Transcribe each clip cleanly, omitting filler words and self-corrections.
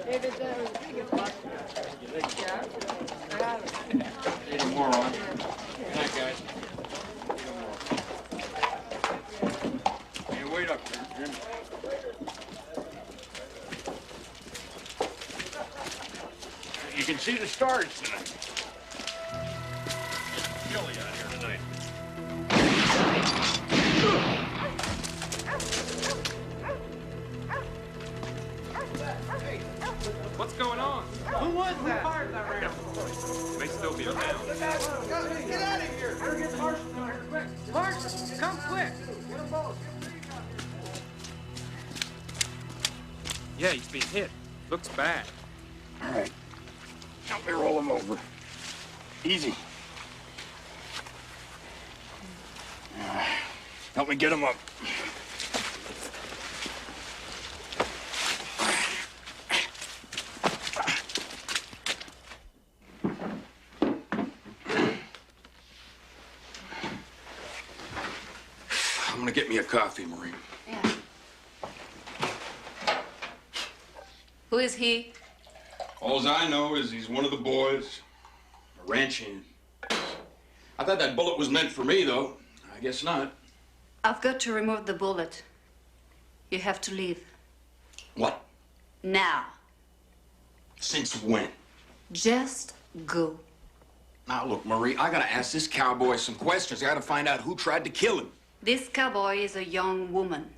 Need a moron. Good night, guys. Hey, wait up there, Jim. You can see the stars tonight. It's chilly out here tonight. What's going on? Who was that? Who fired that round? May still be around. Get out of here! Better get Parsons down here quick. Parsons, come quick. Get them both. Yeah, he's been hit. Looks bad. All right. Help me roll him over. Easy. Help me get him up. I'm gonna get me a coffee, Maureen. Yeah. Who is he? All I know is he's one of the boys, a ranch hand. I thought that bullet was meant for me, though. I guess not. I've got to remove the bullet. You have to leave. What? Now. Since when? Just go. Now, look, Marie, I gotta ask this cowboy some questions. I gotta find out who tried to kill him. This cowboy is a young woman.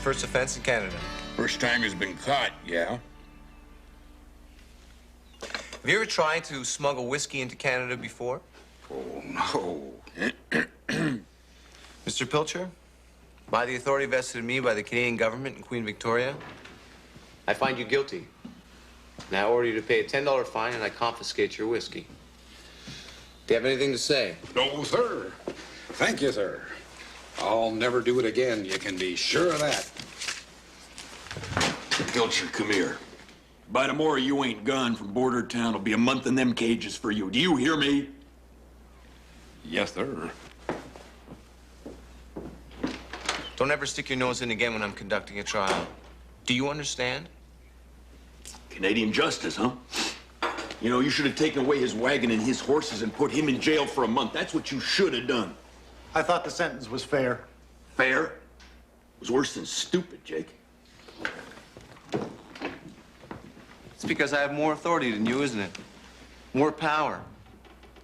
First offense in Canada. First time he's been caught, yeah. Have you ever tried to smuggle whiskey into Canada before? Oh, no. Mr. Pilcher, by the authority vested in me by the Canadian government and Queen Victoria, I find you guilty. And I order you to pay a $10 fine and I confiscate your whiskey. Do you have anything to say? No, sir. Thank you, sir. I'll never do it again. You can be sure of that. Pilcher, come here. By tomorrow, you ain't gone from Bordertown. It'll be a month in them cages for you. Do you hear me? Yes, sir. Don't ever stick your nose in again when I'm conducting a trial. Do you understand? Canadian justice, huh? You know, you should have taken away his wagon and his horses and put him in jail for a month. That's what you should have done. I thought the sentence was fair. Fair? It was worse than stupid, Jake. It's because I have more authority than you, isn't it? More power.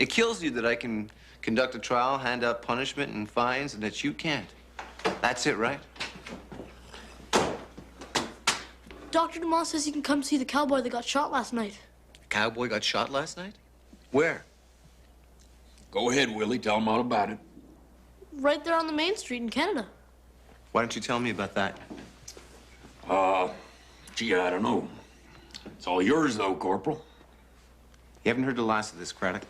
It kills you that I can conduct a trial, hand out punishment and fines, and that you can't. That's it, right? Dr. DeMont says you can come see the cowboy that got shot last night. The cowboy got shot last night? Where? Go ahead, Willie. Tell him all about it. Right there on the main street in Canada. Why don't you tell me about that? Gee, I don't know. It's all yours, though, Corporal. You haven't heard the last of this, Craddock.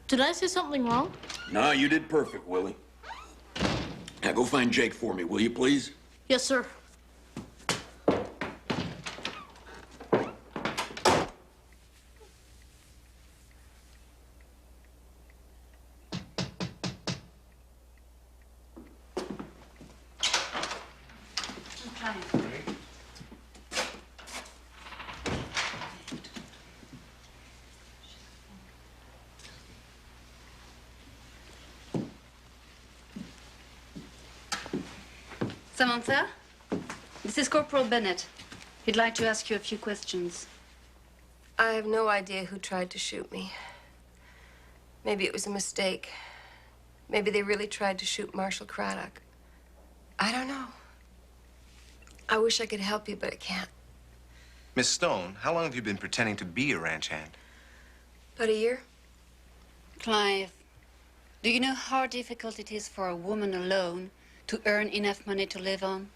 Did I say something wrong? No, you did perfect, Willie. Now, go find Jake for me, will you, please? Yes, sir. Samantha, this is Corporal Bennett. He'd like to ask you a few questions. I have no idea who tried to shoot me. Maybe it was a mistake. Maybe they really tried to shoot Marshal Craddock. I don't know. I wish I could help you, but I can't. Miss Stone, how long have you been pretending to be a ranch hand? About a year? Clive, do you know how difficult it is for a woman alone to earn enough money to live on?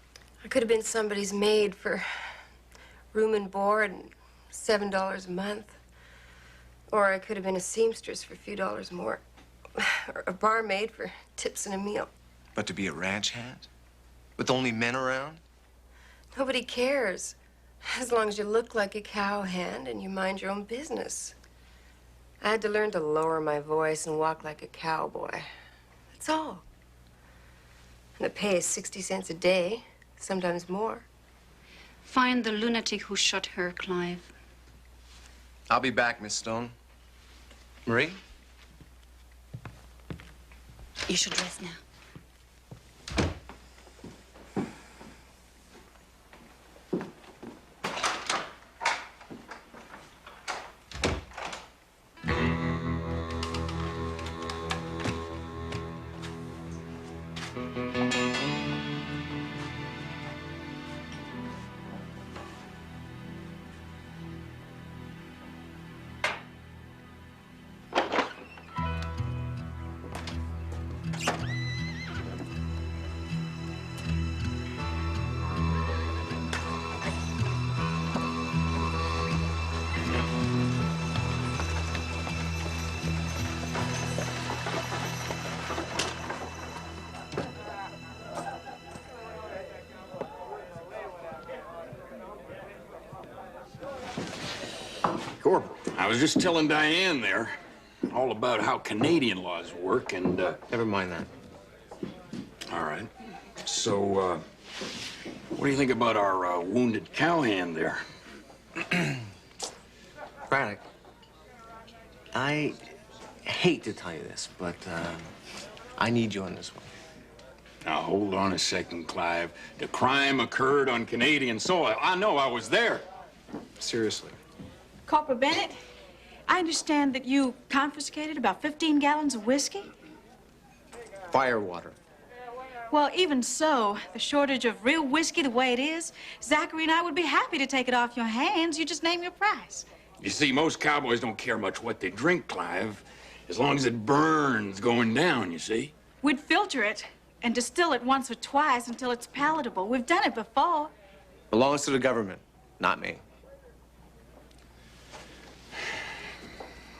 I could have been somebody's maid for room and board and $7 a month. Or I could have been a seamstress for a few dollars more. Or a barmaid for tips and a meal. But to be a ranch hand? With only men around? Nobody cares. As long as you look like a cowhand and you mind your own business. I had to learn to lower my voice and walk like a cowboy. That's all. And the pay is 60 cents a day, sometimes more. Find the lunatic who shot her, Clive. I'll be back, Miss Stone. Marie? You should rest now. Corporal, I was just telling Diane there all about how Canadian laws work, and, Never mind that. all right. So, what do you think about our, wounded cowhand there? Craddock, I hate to tell you this, but I need you on this one. Now, hold on a second, Clive. The crime occurred on Canadian soil. I know, I was there. Seriously. Corporal Bennett, I understand that you confiscated about 15 gallons of whiskey? Firewater. Well, even so, the shortage of real whiskey the way it is, Zachary and I would be happy to take it off your hands. You just name your price. You see, most cowboys don't care much what they drink, Clive, as long as it burns going down, you see? We'd filter it and distill it once or twice until it's palatable. We've done it before. Belongs to the government, not me.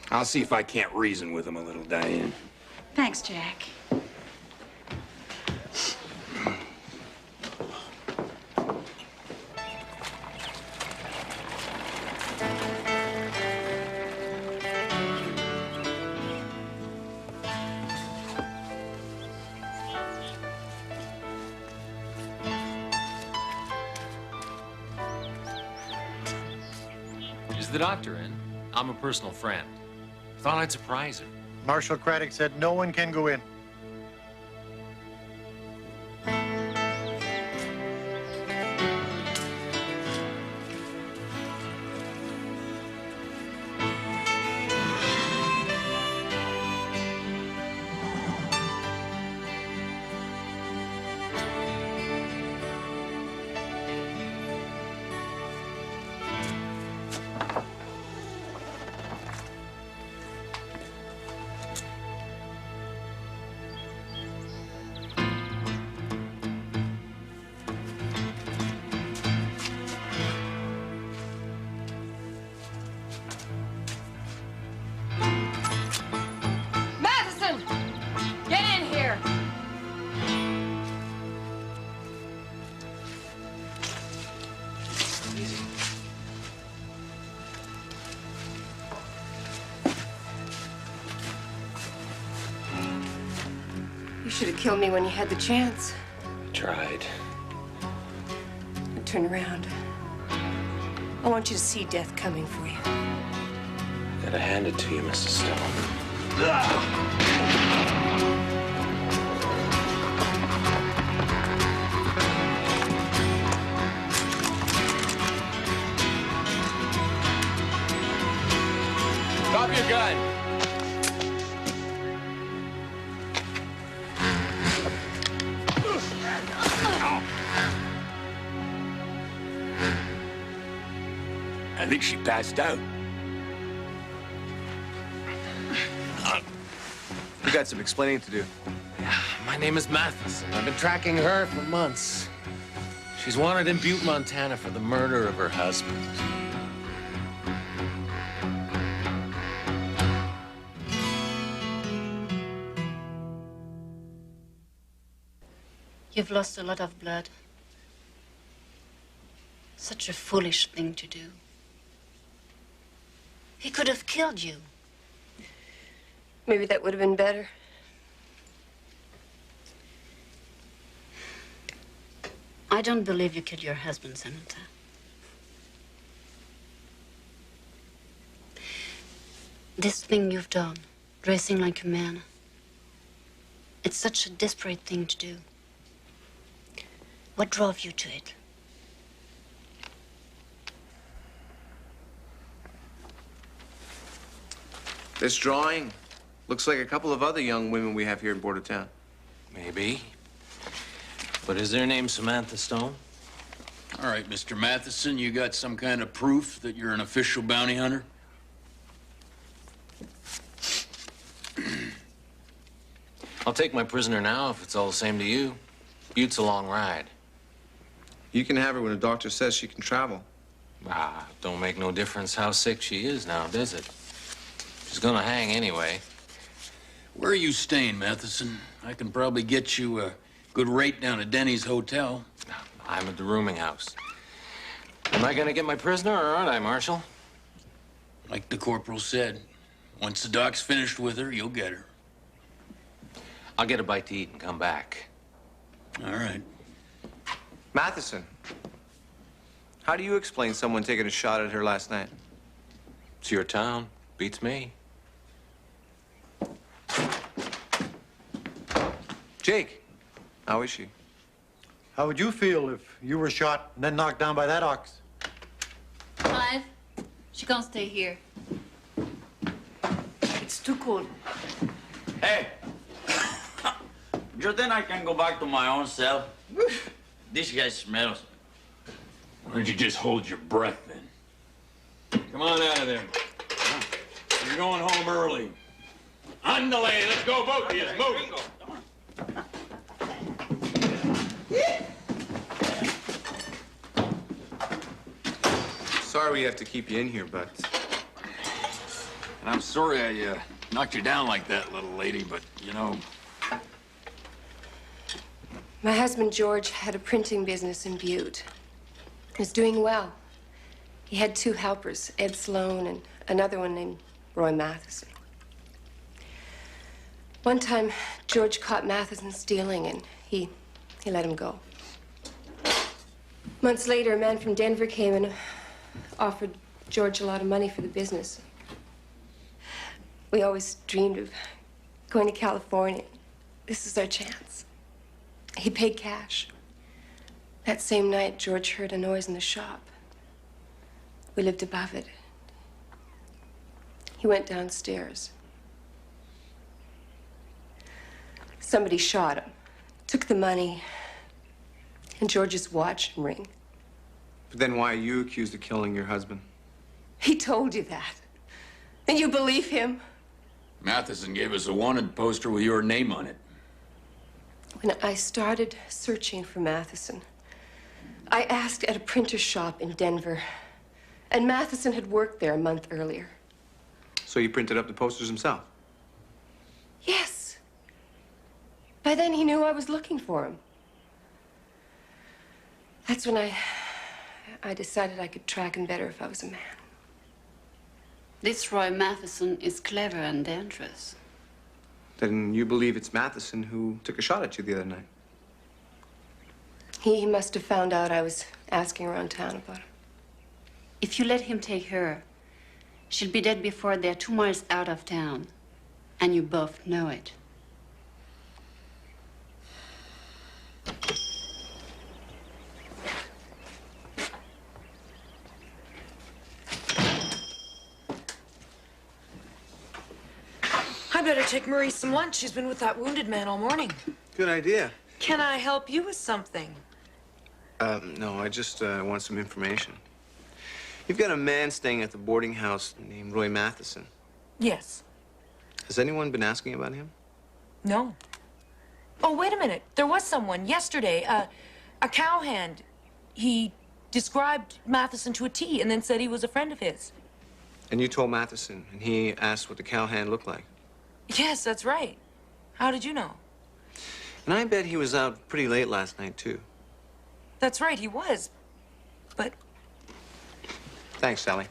I'll see if I can't reason with him a little, Diane. Thanks, Jack. Is the doctor in? I'm a personal friend. Thought I'd surprise her. Marshal Craddock said no one can go in. should have killed me when you had the chance. I tried. Turn around. I want you to see death coming for you. I gotta hand it to you, Mrs. Stone. Drop your gun. I think she passed out. We got some explaining to do. My name is Matheson. I've been tracking her for months. She's wanted in Butte, Montana for the murder of her husband. You've lost a lot of blood. Such a foolish thing to do. He could have killed you. Maybe that would have been better. I don't believe you killed your husband, Senator. This thing you've done, dressing like a man, it's such a desperate thing to do. What drove you to it? This drawing looks like a couple of other young women we have here in Bordertown. Maybe. But is their name Samantha Stone? All right, Mr. Matheson, you got some kind of proof that you're an official bounty hunter? I'll take my prisoner now if it's all the same to you. Butte's a long ride. You can have her when a doctor says she can travel. Ah, don't make no difference how sick she is now, does it? She's gonna hang anyway. Where are you staying, Matheson? I can probably get you a good rate down at Denny's Hotel. I'm at the rooming house. Am I gonna get my prisoner or aren't I, Marshal? Like the corporal said, once the doc's finished with her, you'll get her. I'll get a bite to eat and come back. All right. Matheson, how do you explain someone taking a shot at her last night? It's your town. Beats me. Jake, how is she? How would you feel if you were shot and then knocked down by that ox? Clive, she can't stay here. It's too cold. Hey! You think I can go back to my own cell? This guy smells. Why don't you just hold your breath then? Come on out of there. You're going home early. Andale, let's go, both of you. Move. Sorry we have to keep you in here, but... And I'm sorry I knocked you down like that, little lady, but, you know... My husband, George, had a printing business in Butte. He was doing well. He had 2 helpers, Ed Sloan and another one named Roy Matheson. One time, George caught Matheson stealing, and he let him go. Months later, a man from Denver came and offered George a lot of money for the business. We always dreamed of going to California. This is our chance. He paid cash. That same night, George heard a noise in the shop. We lived above it. He went downstairs. Somebody shot him, took the money, and George's watch and ring. But then why are you accused of killing your husband? He told you that. And you believe him? Matheson gave us a wanted poster with your name on it. When I started searching for Matheson, I asked at a printer shop in Denver, and Matheson had worked there a month earlier. So he printed up the posters himself? Yes. By then, he knew I was looking for him. That's when I decided I could track him better if I was a man. This Roy Matheson is clever and dangerous. Then you believe it's Matheson who took a shot at you the other night? He must have found out I was asking around town about him. If you let him take her, she'll be dead before they're 2 miles out of town. And you both know it. I better take Marie some lunch. She's been with that wounded man all morning. Good idea. Can I help you with something? No, I just want some information. You've got a man staying at the boarding house named Roy Matheson. Yes. Has anyone been asking about him? No. Oh, wait a minute. There was someone yesterday, a cowhand. He described Matheson to a T and then said he was a friend of his. And you told Matheson, and he asked what the cowhand looked like. Yes, that's right. How did you know? And I bet he was out pretty late last night, too. That's right, he was. But... Thanks, Sally.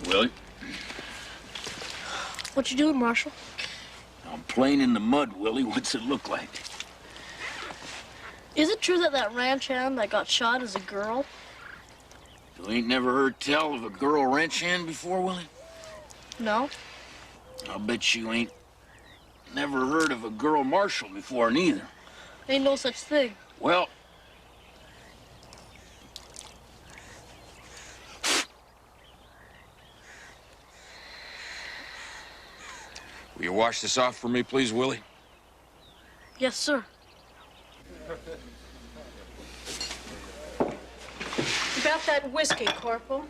Willie? What you doing, Marshal? I'm playing in the mud, Willie. What's it look like? Is it true that that ranch hand that got shot is a girl? You ain't never heard tell of a girl ranch hand before, Willie? No. I'll bet you ain't never heard of a girl marshal before, neither. Ain't no such thing. Well... Will you wash this off for me, please, Willie? Yes, sir. About that whiskey, Corporal.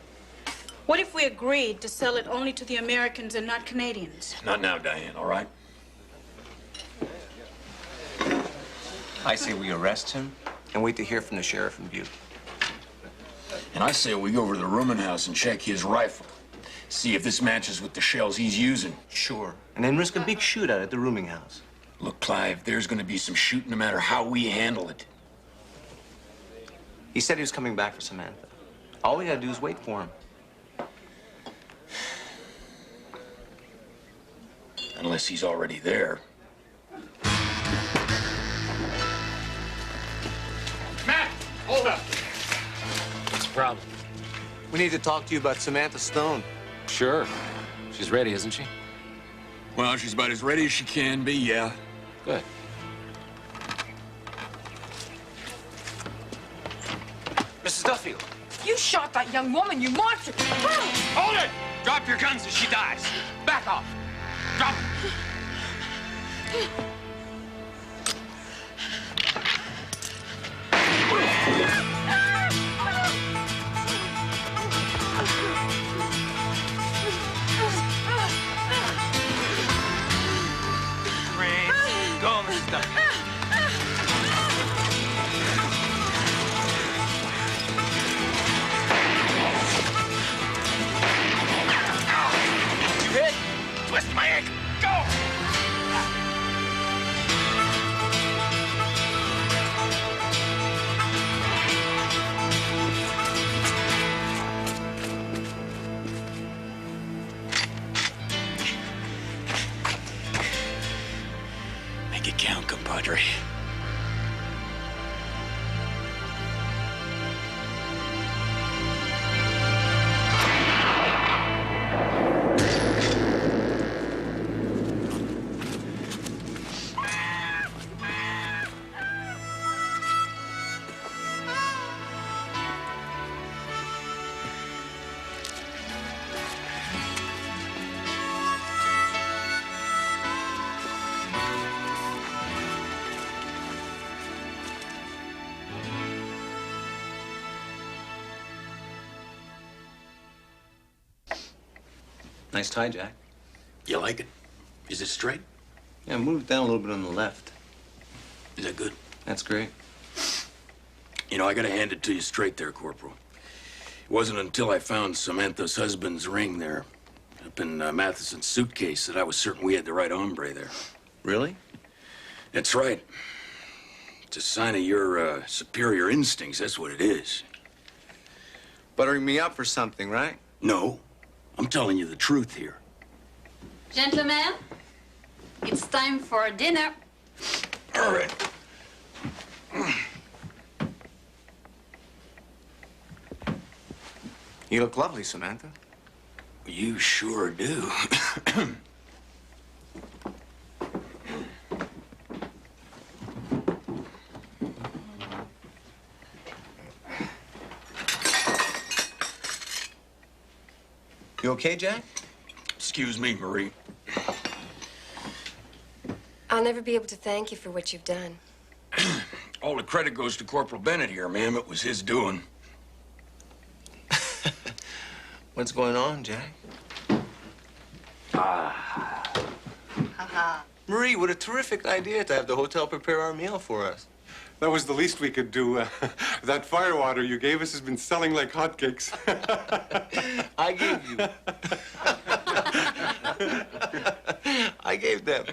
What if we agreed to sell it only to the Americans and not Canadians? Not now, Diane, all right? I say we arrest him and wait to hear from the sheriff in Butte. And I say we go over to the rooming house and check his rifle. See if this matches with the shells he's using. Sure. And then risk a big shootout at the rooming house. Look, Clive, there's gonna be some shooting no matter how we handle it. He said he was coming back for Samantha. All we gotta do is wait for him. Unless he's already there. Matt, hold up. What's the problem? We need to talk to you about Samantha Stone. Sure. She's ready, isn't she? Well, she's about as ready as she can be, yeah. Good. Mrs. Duffield. You shot that young woman, you monster! Hold it! Drop your guns as she dies. Back off. Drop it. Go, Mrs. Duffield. You hit? Twist my ankle. Go! Make it count, compadre. Nice tie, Jack. You like it? Is it straight? Yeah, move it down a little bit on the left. Is that good? That's great. You know, I gotta hand it to you straight there, Corporal. It wasn't until I found Samantha's husband's ring there up in Matheson's suitcase that I was certain we had the right hombre there. Really? That's right. It's a sign of your superior instincts, that's what it is. Buttering me up for something, right? No, I'm telling you the truth here. Gentlemen, it's time for dinner. All right. You look lovely, Samantha. You sure do. You okay, Jack? Excuse me, Marie. I'll never be able to thank you for what you've done. All the credit goes to Corporal Bennett here, ma'am. It was his doing. What's going on, Jack? Marie, what a terrific idea to have the hotel prepare our meal for us. That was the least we could do. That firewater you gave us has been selling like hotcakes. I gave you. I gave them.